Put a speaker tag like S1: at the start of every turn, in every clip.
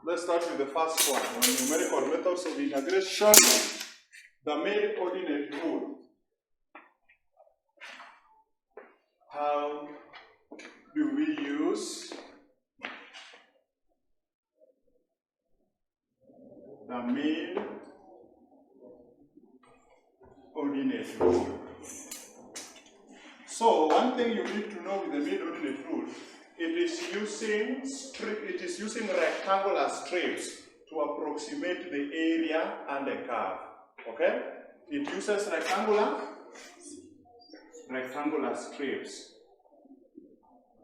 S1: Let's start with the first one, numerical methods of integration, the mid-ordinate rule. How do we use the mid-ordinate rule? So one thing you need to know with the mid-ordinate rule, it is using rectangular strips to approximate the area and the curve. Okay? It uses rectangular strips.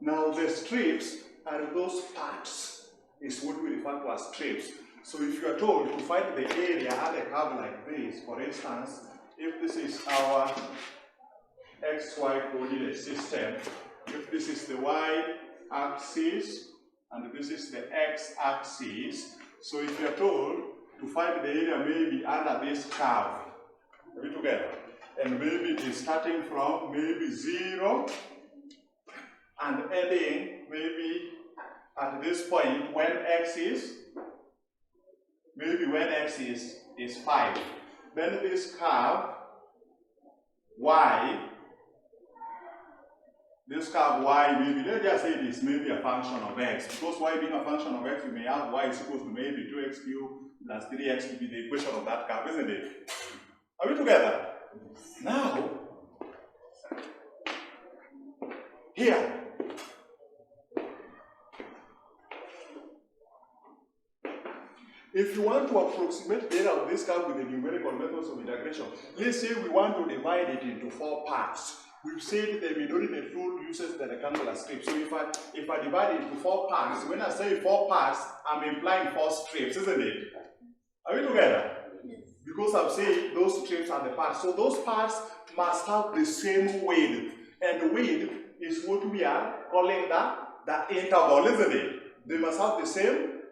S1: Now the strips are those parts, is what we refer to as strips. So if you are told to find the area and the curve like this, for instance, if this is our XY coordinate system, if this is the y-axis and this is the x-axis, so if you are told to find the area maybe under this curve, are we together? And maybe it is starting from maybe 0 and ending maybe at this point when x is, maybe when x is 5. Then this curve y, this curve y, maybe, let's just say it is maybe a function of x. Because y being a function of x, we may have y is equal to maybe 2x cubed plus 3x to be the equation of that curve, isn't it? Are we together? Now, here, if you want to approximate the area of this curve with the numerical methods of integration, let's say we want to divide it into 4 parts. We've said the mid-ordinate rule uses the rectangular strip. So if I divide it into 4 parts, when I say 4 parts, I'm implying 4 strips, isn't it? Are we together? Yes. Because I'm saying those strips are the parts. So those parts must have the same width. And the width is what we are calling the interval, isn't it? They must have the same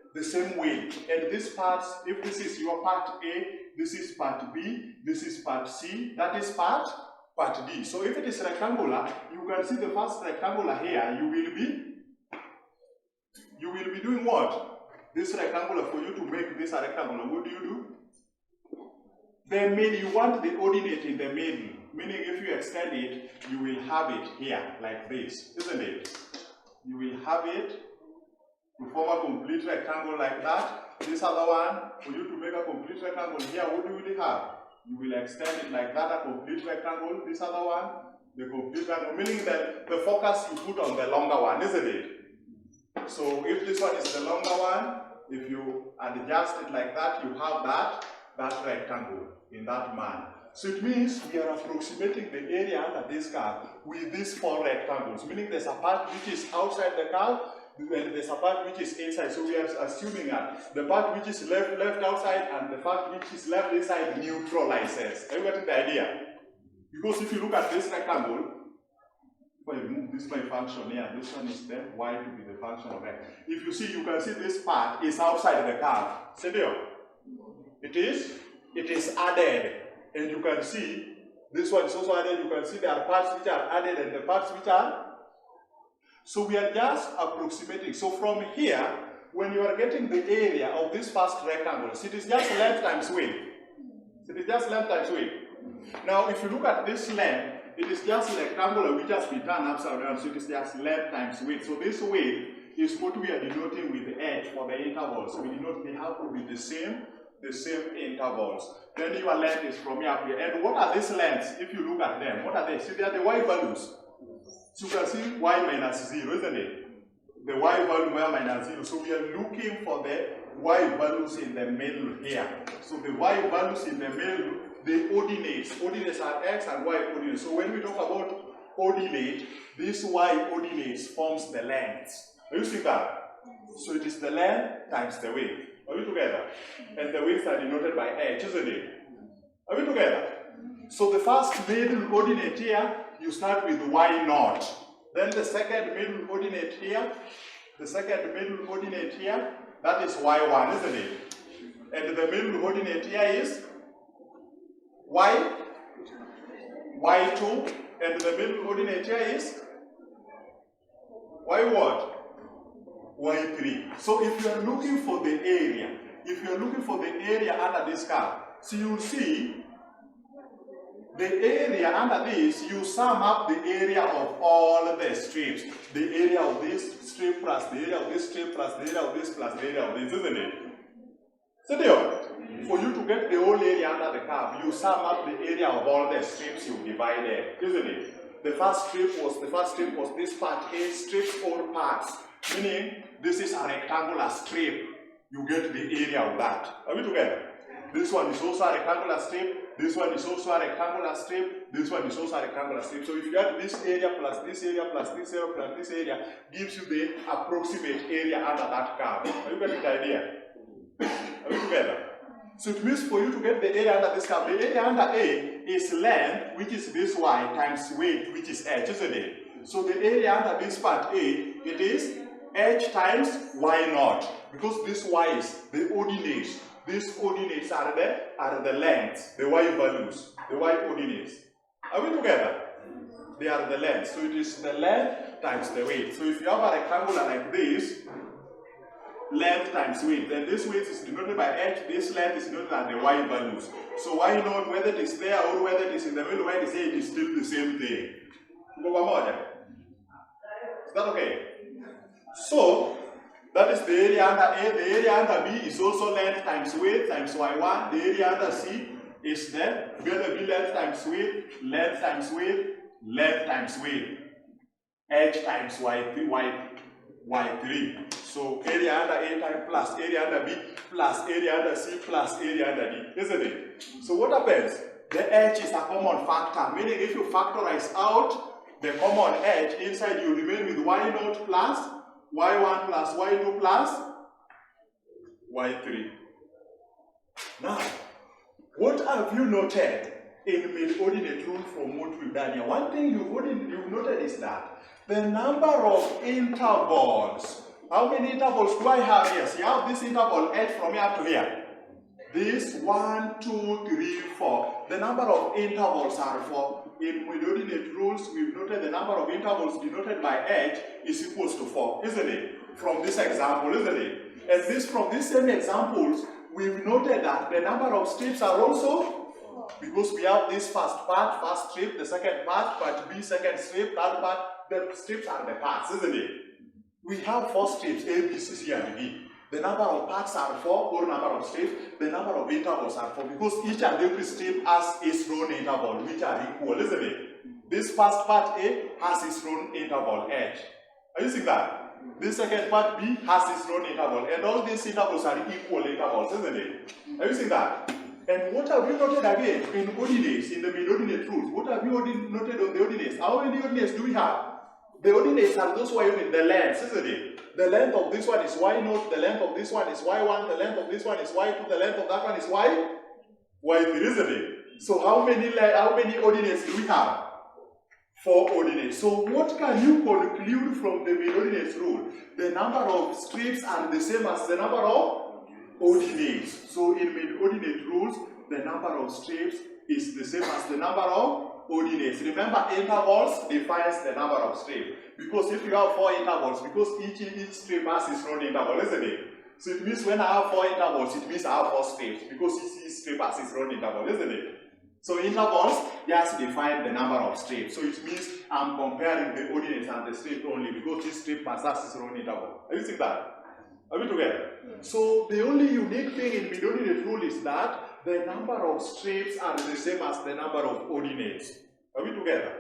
S1: width. And these parts, if this is your part A, this is part B, this is part C, that is part D. So if it is rectangular, you can see the first rectangular here, you will be doing what? This rectangular, for you to make this a rectangular, what do? Then you want the ordinate in the middle. Meaning if you extend it, you will have it here, like this, isn't it? You will have it to form a complete rectangle like that. This other one, for you to make a complete rectangle here, what do you have? You will extend it like that, a complete rectangle. This other one, the complete rectangle, meaning that the focus you put on the longer one, isn't it? So if this one is the longer one, if you adjust it like that, you have that rectangle in that manner. So it means we are approximating the area under this curve with these 4 rectangles, meaning there's a part which is outside the curve, and there's a part which is inside. So we are assuming that the part which is left outside and the part which is left inside neutralizes. Are you getting the idea? Because if you look at this rectangle, if I remove this by function here, this one is then y to be the function of x. If you see, you can see this part is outside the curve. See there? It is added. And you can see this one is also added. You can see there are parts which are added and the parts which are. So we are just approximating. So from here, when you are getting the area of this first rectangle, so it is just length times width. It is just length times width. Now, if you look at this length, it is just rectangular which has been turned upside down. So it is just length times width. So this width is what we are denoting with the edge for the intervals. We denote they have to be the same intervals. Then your length is from here up here. And what are these lengths? If you look at them, what are they? See, they are the y values. So you can see y minus 0, isn't it? The y value minus 0. So we are looking for the y values in the middle here. So the y values in the middle, the ordinates. Ordinates are x and y ordinates. So when we talk about ordinate, this y ordinates forms the length. Are you seeing that? So it is the length times the width. Are we together? And the widths are denoted by h, isn't it? Are we together? So the first middle ordinate here, you start with y0. Then the second middle ordinate here, that is y1, isn't it? And the middle ordinate here is y2, and the middle ordinate here is y what? y3. So if you are looking for the area, under this curve, so you'll see the area under this, you sum up the area of all the strips. The area of this strip plus the area of this strip plus the area of this plus the area of this, isn't it? So there, for you to get the whole area under the curve, you sum up the area of all the strips you divided, isn't it? The first strip was this part A, strips all parts. Meaning, this is a rectangular strip. You get the area of that. Are we together? This one is also a rectangular strip. This one is also a rectangular strip. This one is also a rectangular strip. So if you get this area plus this area plus this area plus this area, gives you the approximate area under that curve. Are you getting the idea? Are we together? So it means for you to get the area under this curve, the area under A is length, which is this y, times width, which is h, isn't it? So the area under this part A, it is h times y naught, because this y is the ordinates. These ordinates are the lengths, the y values, the y ordinates. Are we together? They are the lengths. So it is the length times the width. So if you have a rectangular like this, length times width, then this width is denoted by h, this length is denoted by the y values. So y naught, whether it is there or whether it is in the middle, where it is, it is still the same thing. Is that okay? So, that is the area under A. The area under B is also length times width times y1. The area under C is then together B length times width, length times width, length times width, h times y3. So area under A times plus area under B plus area under C plus area under D, isn't it? So what happens? The h is a common factor, meaning if you factorize out the common h, inside you remain with y naught plus y1 plus y2 plus y3. Now, what have you noted in mid-ordinate rule from what we've done here? One thing you've noted is that the number of intervals. How many intervals do I have here? See, I have this interval h from here to here. This 1, 2, 3, 4. The number of intervals are 4. In mid-ordinate rules, we've noted the number of intervals denoted by h is equals to 4, isn't it? From this example, isn't it? And from these same examples, we've noted that the number of strips are also, because we have this first part, first strip, the second part B, second strip, third part, the strips are the parts, isn't it? We have 4 strips, A, B, C, C, and D. The number of parts are 4, or number of strips. The number of intervals are 4, because each and every strip has its own interval, which are equal, isn't it? This first part A has its own interval, h. Are you seeing that? This second part B has its own interval, and all these intervals are equal intervals, isn't it? Are you seeing that? And what have you noted again in ordinates, in the mid-ordinate rules? What have you noted on the ordinates? How many ordinates do we have? The ordinates are those who are using the lengths, isn't it? The length of this one is y naught, the length of this one is y1, the length of this one is y2, the length of that one is y3, isn't it? So how many ordinates do we have? 4 ordinates. So what can you conclude from the mid-ordinates rule? The number of strips are the same as the number of ordinates. So in mid-ordinate rules, the number of strips is the same as the number of ordinates. Remember, intervals defines the number of strips. Because if you have 4 intervals, because each strip has its own interval, isn't it? So it means when I have 4 intervals, it means I have 4 strips, because each strip has its own interval, isn't it? So intervals just define the number of strips. So it means I'm comparing the ordinates and the strip only, because each strip has its own interval. Are you seeing that? Are we together? So the only unique thing in mid-ordinate rule is that the number of strips are the same as the number of ordinates. Are we together?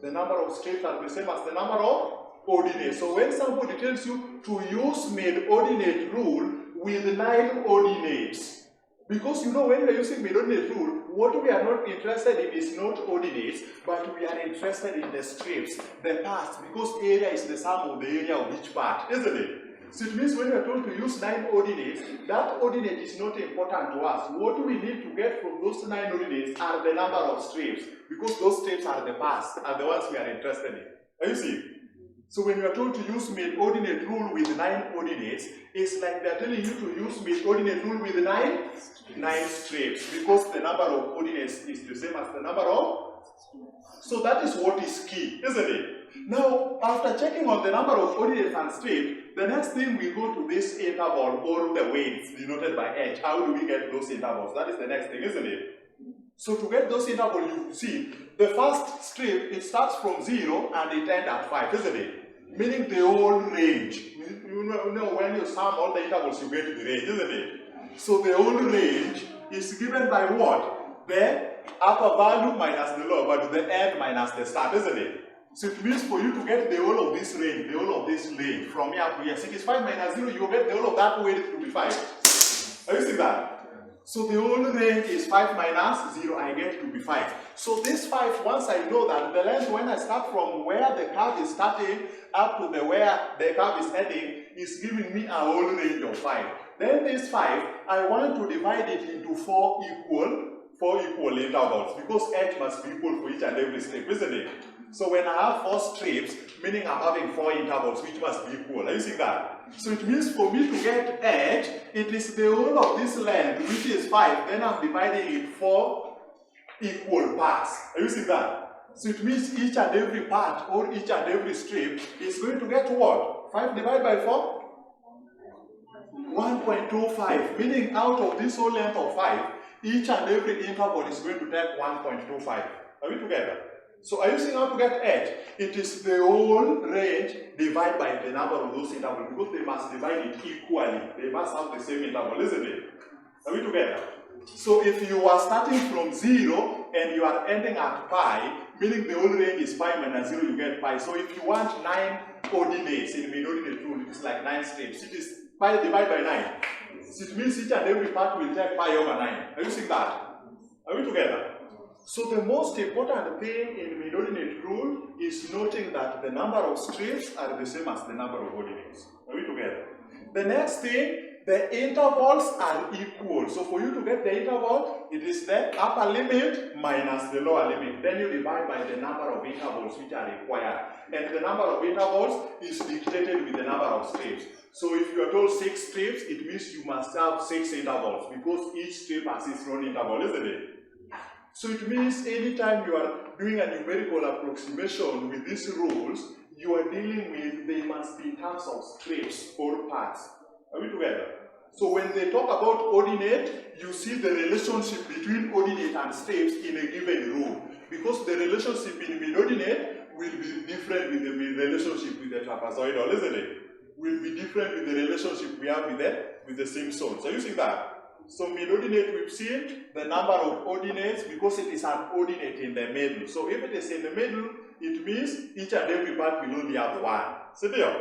S1: The number of strips are the same as the number of ordinates. So when somebody tells you to use mid-ordinate rule with 9 ordinates, because you know when we are using mid-ordinate rule, what we are not interested in is not ordinates, but we are interested in the strips, the parts, because area is the sum of the area of each part, isn't it? So it means when we are told to use 9 ordinates, that ordinate is not important to us. What we need to get from those 9 ordinates are the number of strips, because those strips are the parts, are the ones we are interested in. Are you seeing? So when you are told to use mid-ordinate rule with 9 ordinates, it's like they are telling you to use mid-ordinate rule with 9 strips, because the number of ordinates is the same as the number of. So that is what is key, isn't it? Now, after checking on the number of ordinates and strips, The next thing, we go to this interval or the weights denoted by h. How do we get those intervals? That is the next thing, isn't it? So to get those intervals, you see, the first strip, it starts from 0 and it ends at 5, isn't it? Meaning the whole range. You know, when you sum all the intervals, you get the range, isn't it? So the whole range is given by what? The upper value minus the lower, but the end minus the start, isn't it? So it means for you to get the whole of this range, the whole of this range, from here to here, 6 is 5 minus 0, you will get the whole of that weight to be 5. Are you seeing that? So the whole range is 5 minus 0, I get to be 5. So this 5, once I know that, the length when I start from where the curve is starting up to where the curve is heading is giving me a whole range of 5. Then this 5, I want to divide it into 4 equal intervals, because h must be equal for each and every strip, isn't it? So when I have 4 strips, meaning I'm having 4 intervals which must be equal. Are you seeing that? So it means for me to get h, it is the whole of this length, which is 5, then I'm dividing it 4 equal parts. Are you seeing that? So it means each and every part or each and every strip is going to get what? 5 divided by 4? 1.25, meaning out of this whole length of 5, each and every interval is going to take 1.25. Are we together? So are you seeing how to get h? It is the whole range divided by the number of those intervals, because they must divide it equally. They must have the same interval, isn't it? Are we together? So if you are starting from 0 and you are ending at pi, meaning the whole range is pi minus 0, you get pi. So if you want 9 ordinates in mid-ordinate rule, it's like 9 strips. It is pi divided by 9. So it means each and every part will take pi over 9. Are you seeing that? Are we together? So the most important thing in mid-ordinate rule is noting that the number of strips are the same as the number of ordinates. Are we together? The next thing, the intervals are equal. So for you to get the interval, it is the upper limit minus the lower limit. Then you divide by the number of intervals which are required. And the number of intervals is dictated with the number of strips. So if you are told 6 strips, it means you must have 6 intervals, because each strip has its own interval, isn't it? So it means anytime you are doing a numerical approximation with these rules, you are dealing with, they must be in terms of strips or parts. Are we together? So when they talk about ordinate, you see the relationship between ordinate and strips in a given rule. Because the relationship in mid-ordinate will be different with the relationship with the trapezoidal, isn't it? Will be different with the relationship we have with the Simpsons. Are you seeing that? So mid-ordinate, we've seen the number of ordinates because it is an ordinate in the middle. So if it is in the middle, it means each and every part will only have 1. See there?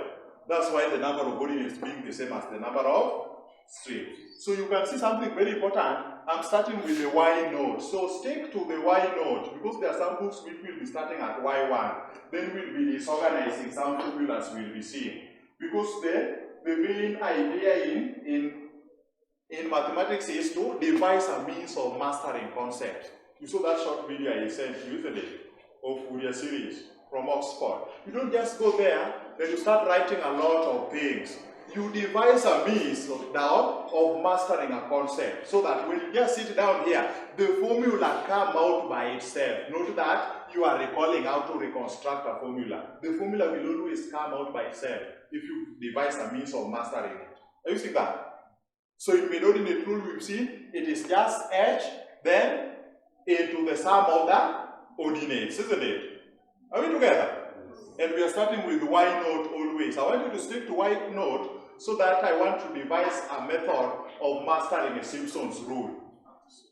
S1: That's why the number of ordinates being the same as the number of strips. So you can see something very important. I'm starting with the Y node. So stick to the Y node, because there are some books which will be starting at Y1. Then we'll be disorganizing some formulas we'll be seeing. Because the main idea in mathematics is to devise a means of mastering concepts. You saw that short video I sent you, isn't it? Of Fourier series from Oxford. You don't just go there, then you start writing a lot of things. You devise a means now of mastering a concept, so that when you just sit down here, the formula come out by itself. Note that you are recalling how to reconstruct a formula. The formula will always come out by itself if you devise a means of mastering it. Are you seeing that? So in mid-ordinate rule, we've seen it is just h, then into the sum of the ordinates, isn't it? Are we together? And we are starting with Y node always. I want you to stick to Y node so that I want to devise a method of mastering a Simpsons rule.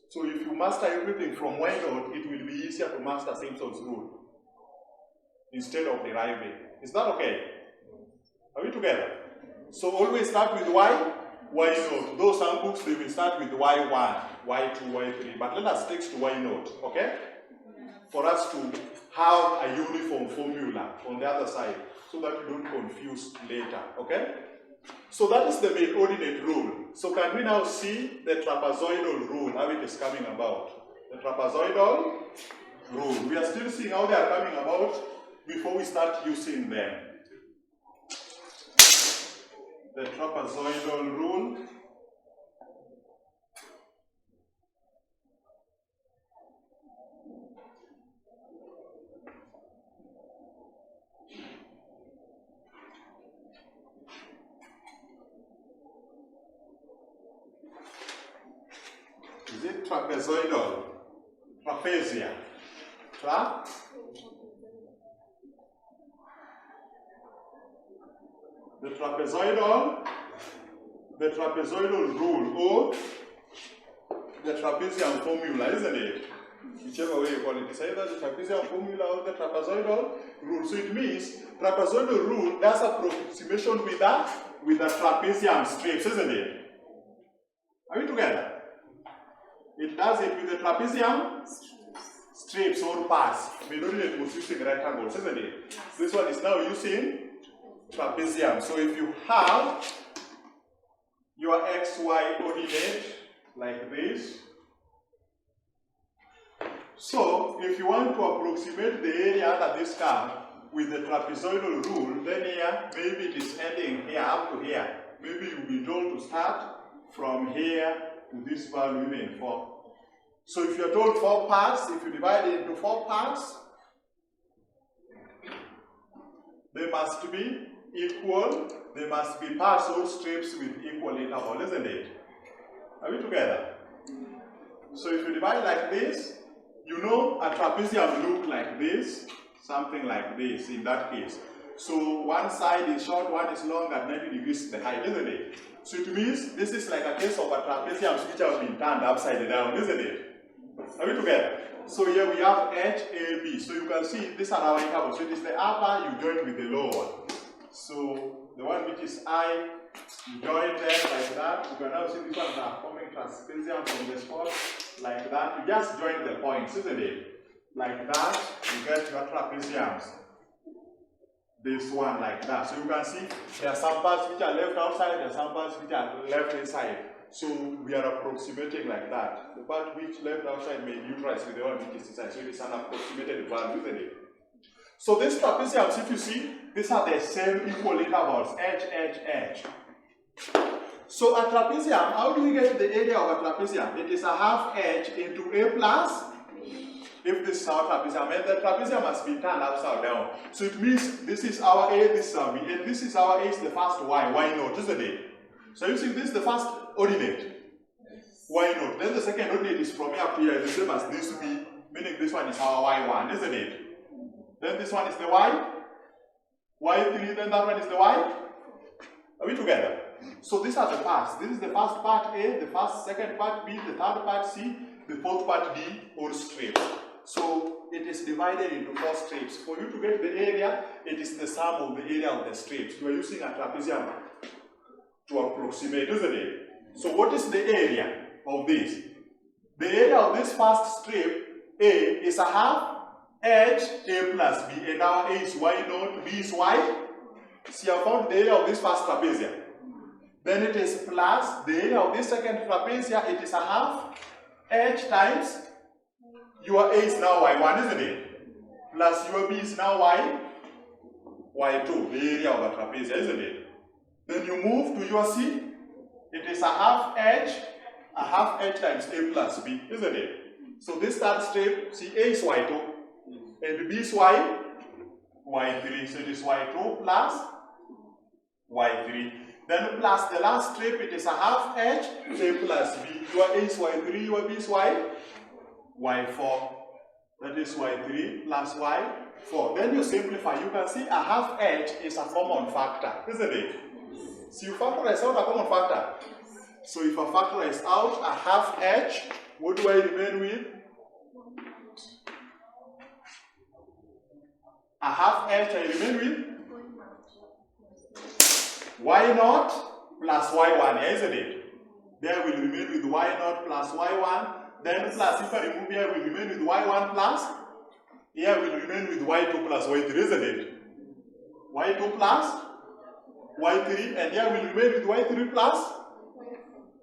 S1: So if you master everything from Y node, it will be easier to master Simpsons rule instead of deriving. Is that okay? Are we together? So always start with Y node. Those some books, they will start with Y1, Y2, Y3, but let us stick to Y node, okay? For us to have a uniform formula on the other side, so that you don't confuse later, okay? So that is the mid-ordinate rule. So can we now see the trapezoidal rule, how it is coming about? The trapezoidal rule. We are still seeing how they are coming about before we start using them. The trapezoidal rule. Is it trapezoidal? Trapezia. The trapezoidal rule, or the trapezium formula, isn't it? Whichever way you call it, it's either the trapezium formula or the trapezoidal rule. So it means trapezoidal rule does approximation with the trapezium strips, isn't it? Are we together? It does it with the trapezium strips or parts. Mid-ordinate was using rectangles, isn't it? This one is now using trapezium. So if you have your XY ordinate like this, so if you want to approximate the area under this curve with the trapezoidal rule, then here maybe it is ending here up to here. Maybe you'll be told to start from here to this value even 4. So if you're told 4 parts, if you divide it into 4 parts, they must be equal. They must be parts or strips with equal interval, isn't it? Are we together? So if you divide like this, you know a trapezium look like this, something like this in that case. So one side is short, one is long, and 90 degrees the height, isn't it? So it means this is like a case of a trapezium which has been turned upside down, isn't it? Are we together? So here we have H, A, B. So you can see these are our intervals. So it is the upper you join with the lower. So the one which is I, you join them like that. You can now see these ones are forming trapezium from the spot like that. You just join the points, isn't it? Like that, you get your trapeziums. This one like that. So you can see there are some parts which are left outside, there are some parts which are left inside. So we are approximating like that. The part which left outside may neutralize with the one which is inside. So it is an approximated value, isn't it? So these trapeziums, if you see, these are the same equal intervals, H, H, H. So a trapezium, how do we get the area of a trapezium? It is a half H into A plus. If this is our trapezium, and the trapezium must be turned upside down. So it means this is our A, this is our B, and this is our A is the first Y not, isn't it? So you see this is the first ordinate, Y not. Then the second ordinate is from here up to here, the same as this B, meaning this one is our Y1, isn't it? Then this one is the Y, Y3, then that one is the Y. Are we together? So these are the parts. This is the first part A, the first, second part B, the third part C, the fourth part D, or strips. So it is divided into 4 strips. For you to get the area, it is the sum of the area of the strips. You are using a trapezium to approximate, isn't it? So what is the area of this? The area of this first strip, A, is a half H, A plus B, and our A is Y naught, B is Y. See, I found the area of this first trapezium. Then it is plus the area of this second trapezium, it is a half H times your A is now Y1, isn't it? Plus your B is now Y2, the area of a trapezium, isn't it? Then you move to your C, it is a half H times A plus B, isn't it? So this third strip, see, A is Y2, and B is Y3, so it is Y2 plus Y3. Then plus the last strip, it is a half H, A plus B. Your A is Y3, your B is Y4. That is Y3 plus Y4. Then you simplify. You can see a half H is a common factor, isn't it? So you factorize out a common factor. So if I factorize out a half H, what do I remain with? A half H I remain with? Y naught plus Y1, isn't it? There will remain with Y naught plus Y1. Then plus, if I remove here, will remain with Y1 plus. Here will remain with Y2 plus Y3, isn't it? Y2 plus Y3, and here will remain with Y3 plus.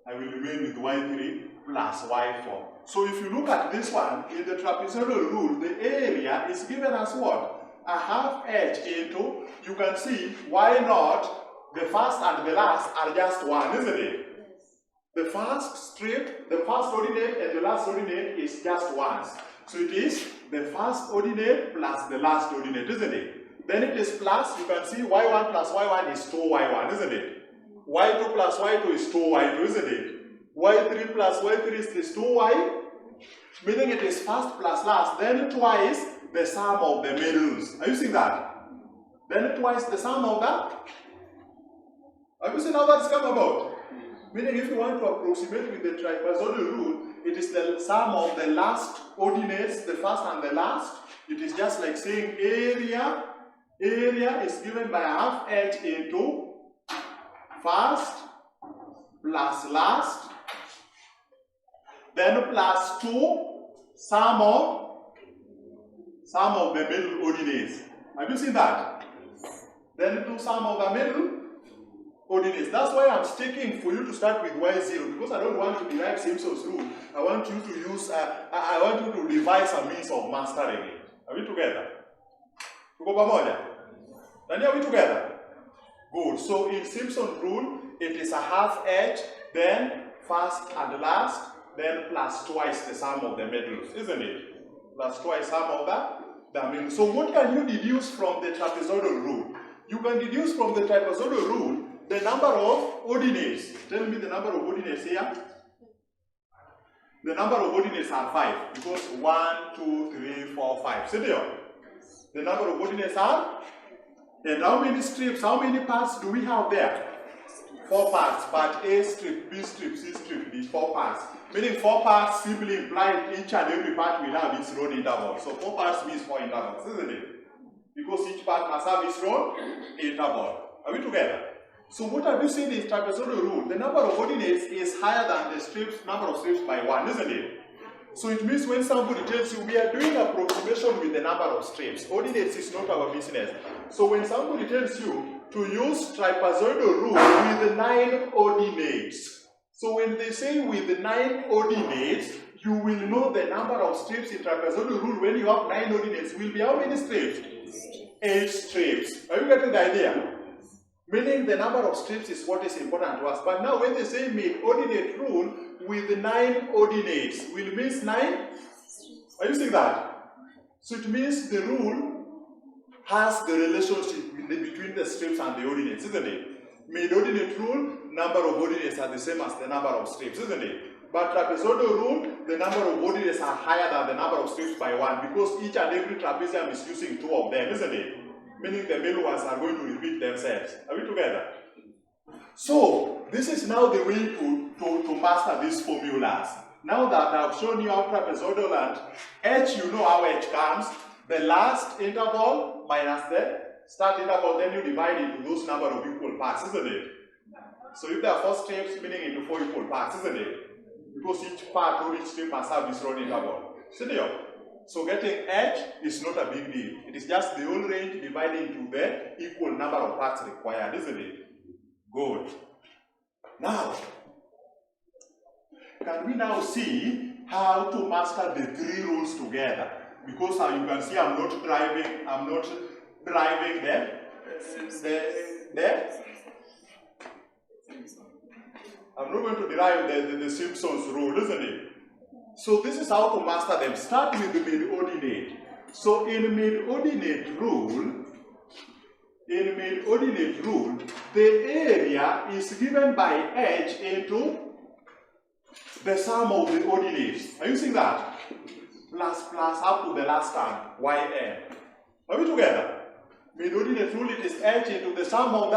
S1: I will remain with Y3 plus Y4. So if you look at this one, in the trapezoidal rule, the area is given as what? A half H into, you can see Y naught, the first and the last are just 1, isn't it? The first strip, the first ordinate and the last ordinate is just 1. So it is the first ordinate plus the last ordinate, isn't it? Then it is plus, you can see Y1 plus Y1 is 2Y1, isn't it? Y2 plus Y2 is 2Y2, isn't it? y3 plus y3 is 2y, meaning it is first plus last, then twice the sum of the middles. Are you seeing that? Then twice the sum of that. Have you seen how that's come about? Meaning if you want to approximate with the trapezoidal rule, it is the sum of the last ordinates, the first and the last. It is just like saying area is given by half h into first plus last, then plus 2 sum of the middle ordinates. Have you seen that? Then 2 sum of the middle ordinates. That's why I'm sticking for you to start with y0, because I don't want to derive Simpsons rule. I want you to use, I want you to devise a means of mastering it. Are we together? Tuko pamoja? Nani, are we together? Good. So in Simpsons rule, it is a half h, then first and last, then plus twice the sum of the middles, isn't it? Plus twice sum of the middle. So what can you deduce from the trapezoidal rule? You can deduce from the trapezoidal rule the number of ordinates. Tell me the number of ordinates here. The number of ordinates are 5, because 1, 2, 3, 4, 5. See there? The number of ordinates are, and how many strips, how many parts do we have there? 4 parts. Part A strip, B strip, C strip, D, 4 parts. Meaning 4 parts simply implies each and every part will have its own interval. So 4 parts means 4 intervals, isn't it? Because each part must have its own interval. Are we together? So what have you seen in trapezoidal rule? The number of ordinates is higher than the strips, number of strips by 1, isn't it? So it means when somebody tells you we are doing approximation with the number of strips, ordinates is not our business. So when somebody tells you to use trapezoidal rule with 9 ordinates, so when they say with 9 ordinates, you will know the number of strips in trapezoidal rule. When you have 9 ordinates, will be how many strips? 8 strips. Are you getting the idea? Meaning the number of strips is what is important to us. But now when they say mid-ordinate rule with 9 ordinates, will means 9? Are you seeing that? So it means the rule has the relationship between the strips and the ordinates, isn't it? Mid-ordinate rule, number of ordinates are the same as the number of strips, isn't it? But trapezoidal rule, the number of ordinates are higher than the number of strips by 1, because each and every trapezium is using 2 of them, isn't it? Meaning the middle ones are going to repeat themselves. Are we together? So, this is now the way to master these formulas. Now that I've shown you how trapezoidal and h, you know how h comes. The last interval minus the start interval, then you divide into those number of equal parts, isn't it? So if there are 4 strips, meaning into 4 equal parts, isn't it? Because each part or each strip must have its own interval. See there? So getting h is not a big deal. It is just the whole range divided into the equal number of parts required, isn't it? Good. Now, can we now see how to master the 3 rules together? Because you can see I'm not driving I'm not going to derive the Simpsons rule, isn't it? So this is how to master them. Start with the mid-ordinate. So in mid-ordinate rule, the area is given by h into the sum of the ordinates. Are you seeing that? Plus up to the last term, yn. Are we together? Mid-ordinate rule, it is h into the sum of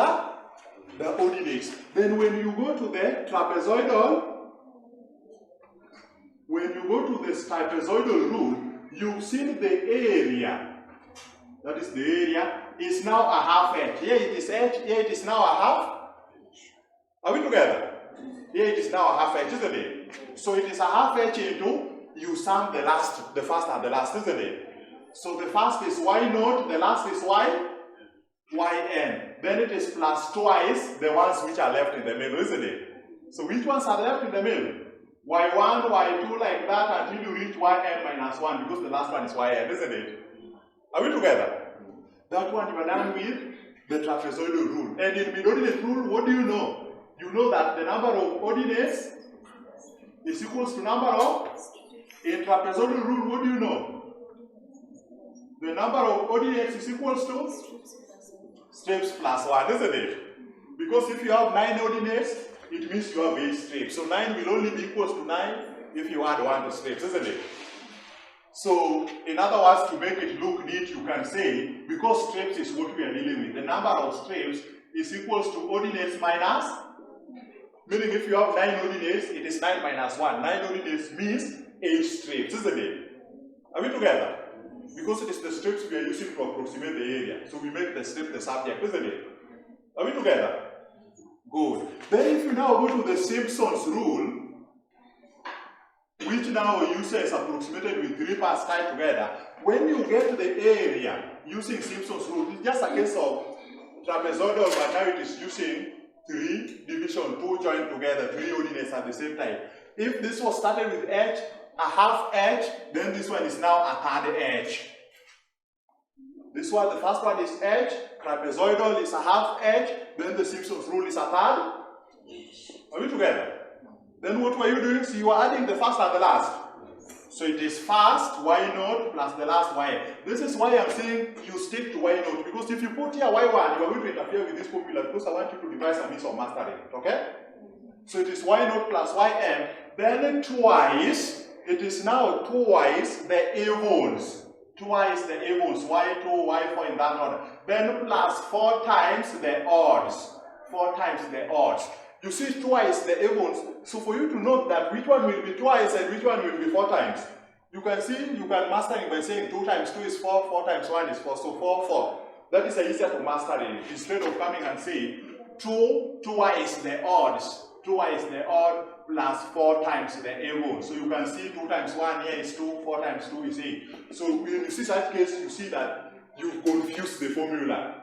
S1: the ordinates. Then when you go to the trapezoidal, rule, you've seen the area. That is the area is now a half h. Here it is h, here it is now a half. Are we together? Here it is now a half h, isn't it? So it is a half h into, you sum the first and the last, isn't it? So the first is y0, the last is yn. Then it is plus twice the ones which are left in the middle, isn't it? So which ones are left in the middle? y1, y2, like that until you reach yn minus 1, because the last one is yn, isn't it? Are we together? That one you are done with the trapezoidal rule. And in mid-ordinate rule, what do you know? You know that the number of ordinates is equals to number of, in trapezoidal rule, what do you know? The number of ordinates is equals to strips plus 1, isn't it? Because if you have 9 ordinates, it means you have 8 strips. So 9 will only be equal to 9 if you add 1 to strips, isn't it? So, in other words, to make it look neat, you can say, because strips is what we are dealing with, the number of strips is equals to ordinates minus, meaning if you have 9 ordinates, it is 9 minus 1. 9 ordinates means 8 strips, isn't it? Are we together? Because it is the strips we are using to approximate the area. So we make the strip the subject, isn't it? Are we together? Good. Then if you now go to the Simpsons rule, which now uses approximated with 3 parts tied together, when you get the area using Simpsons rule, it's just a case of trapezoidal, but now it is using 3 division, 2 joined together, 3 ordinates at the same time. If this was started with h, a half h, then this one is now a third h. This one, the first one is h, trapezoidal is a half h, then the Simpsons rule is a third. Are we together? Then what were you doing? So you are adding the first and the last. So it is first y naught plus the last y. This is why I'm saying you stick to y naught, because if you put here y1, you are going to interfere with this formula, because I want you to devise a means of mastering it, okay? So it is y naught plus ym, then twice, it is now twice the evens. Twice the evens, y2, y4 in that order. Then plus 4 times the odds. 4 times the odds. You see twice the evens, so for you to note that which one will be twice and which one will be 4 times, you can see, you can master it by saying 2 times 2 is 4, 4 times 1 is 4, so 4, 4. That is easier to master it, instead of coming and saying 2 twice the odds, twice the odd plus 4 times the even. So you can see 2 times 1 here is 2, 4 times 2 is 8. So when you see such case, you see that you confuse the formula.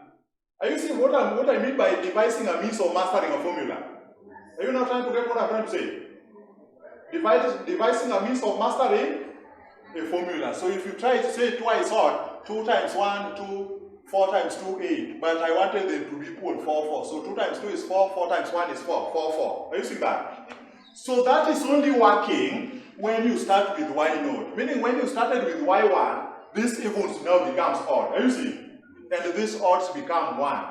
S1: Are you seeing what I mean by devising a means of mastering a formula? Are you now trying to get what I'm trying to say? Devising a means of mastering a formula. So if you try to say twice odd, 2 times 1, 2, 4 times 2, 8. But I wanted them to be equal 4, 4. So 2 times 2 is 4, 4 times 1 is 4, 4, 4. Are you seeing that? So that is only working when you start with y naught. Meaning when you started with y1, this evens now becomes odd. Are you seeing? And these odds become 1.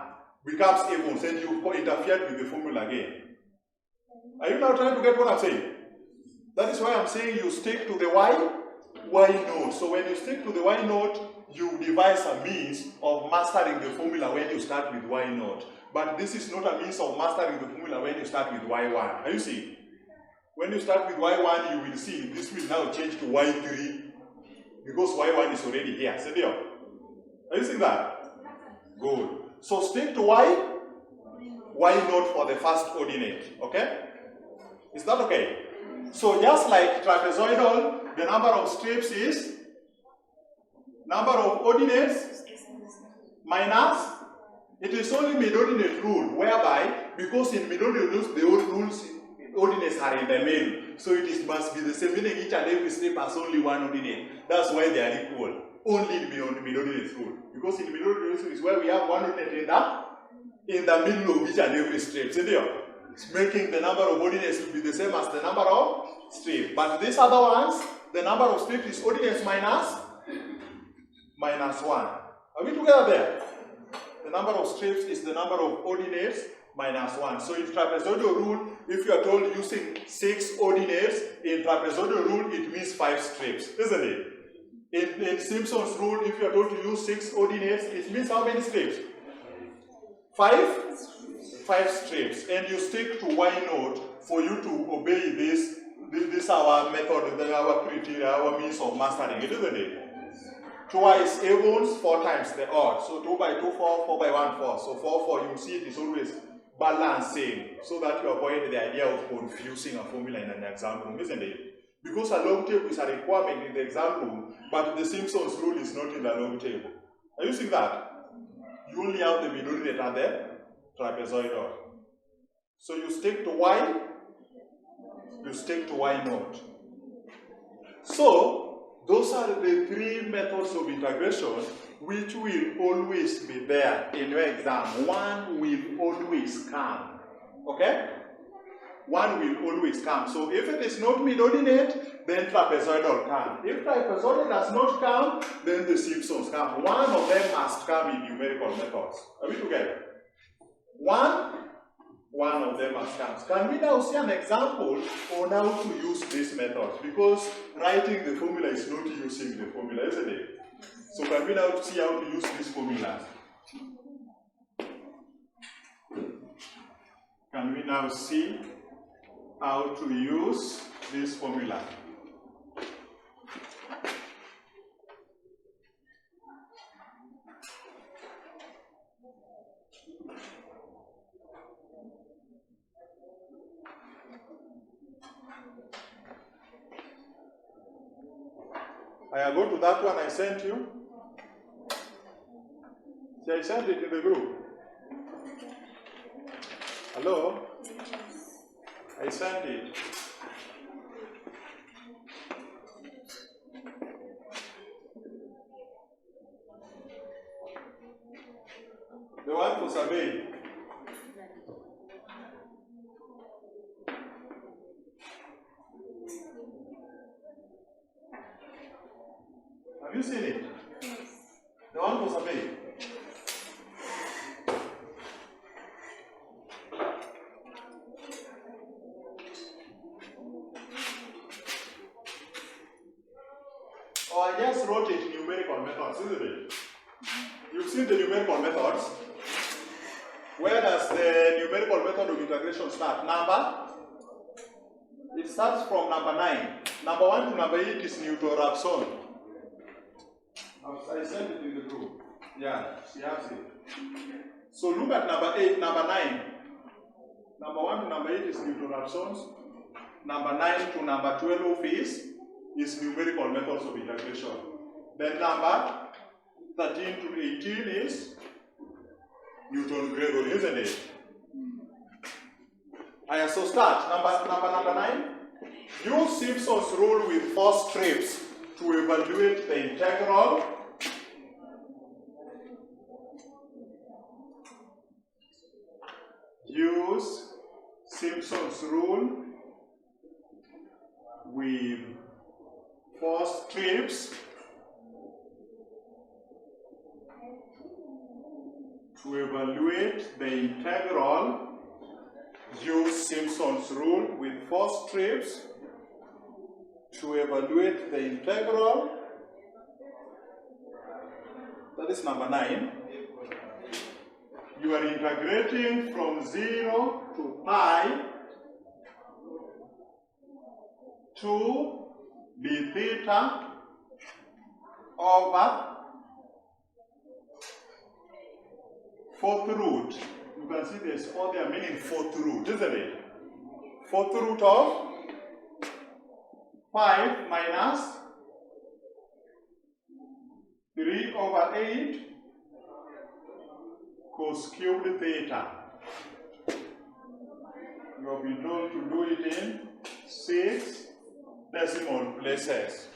S1: Becomes evens, and you interfered with the formula again. Are you now trying to get what I'm saying? That is why I'm saying you stick to the y naught. So when you stick to the y naught, you devise a means of mastering the formula when you start with y naught. But this is not a means of mastering the formula when you start with y1. Are you seeing? When you start with y1, you will see this will now change to y3 because y1 is already here. See there? Are you seeing that? Good. So stick to y naught for the first ordinate. Okay? Is that okay? So just like trapezoidal, the number of strips is number of ordinates minus, it is only mid-ordinate rule, whereby, because in mid-ordinate rules, the rules, ordinates are in the middle, so it must be the same, meaning each and every strip has only 1 ordinate. That's why they are equal, only in mid-ordinate rule. Because in mid-ordinate rule is where we have 1 ordinate in the middle of each and every strip. See there? Making the number of ordinates will be the same as the number of strips. But these other ones, the number of strips is ordinates minus 1. Are we together there? The number of strips is the number of ordinates minus 1. So in trapezoidal rule, if you are told using 6 ordinates, in trapezoidal rule it means 5 strips, isn't it? In Simpsons rule, if you are told to use 6 ordinates, it means how many strips? 5 strips. And you stick to y naught for you to obey this our method, our criteria, our means of mastering it, isn't it? Twice evens, 4 times the odd. So 2 by 2, 4, 4 by 1, 4. So 4, 4, you see it is always balancing, so that you avoid the idea of confusing a formula in an exam room, isn't it? Because a log table is a requirement in the exam room, but the Simpsons rule is not in the log table. Are you seeing that? You only have the mid-ordinate and the trapezoidal. So you stick to y naught. So those are the 3 methods of integration which will always be there in your exam. One will always come. Okay? One will always come. So if it is not mid-ordinate, then trapezoidal come. If trapezoidal does not come, then the Simpsons come. One of them must come in numerical methods. Are we together? One one of them as terms. Can we now see an example on how to use this method? Because writing the formula is not using the formula, isn't it? So can we now see how to use this formula? Can we now see how to use this formula? I go to that one I sent you. See, I sent it in the group. Hello? I sent it. The one for survey. Have you seen it? Yes. The one for survey. Oh, I just wrote it numerical methods, isn't it? You've seen the numerical methods. Where does the numerical method of integration start? Number? It starts from number 9. Number 1 to number 8 is Newton-Raphson. I sent it in the group. Yeah, she has it. So look at number 8, number 9. Number 1 to number 8 is Newton-Raphson's. Number 9 to number 12 is numerical methods of integration. Then number 13 to 18 is Newton-Gregory, isn't it? So start. Number 9. Use Simpson's rule with 4 strips to evaluate the integral use Simpson's rule with 4 strips to evaluate the integral. Use Simpson's rule with 4 strips to evaluate the integral. That is number 9. You are integrating from 0 to pi to d theta over 4th root. You can see there's all there meaning 4th root, isn't it? 4th root of 5 minus 3 over 8 cos cubed theta. You have been told to do it in 6 decimal places.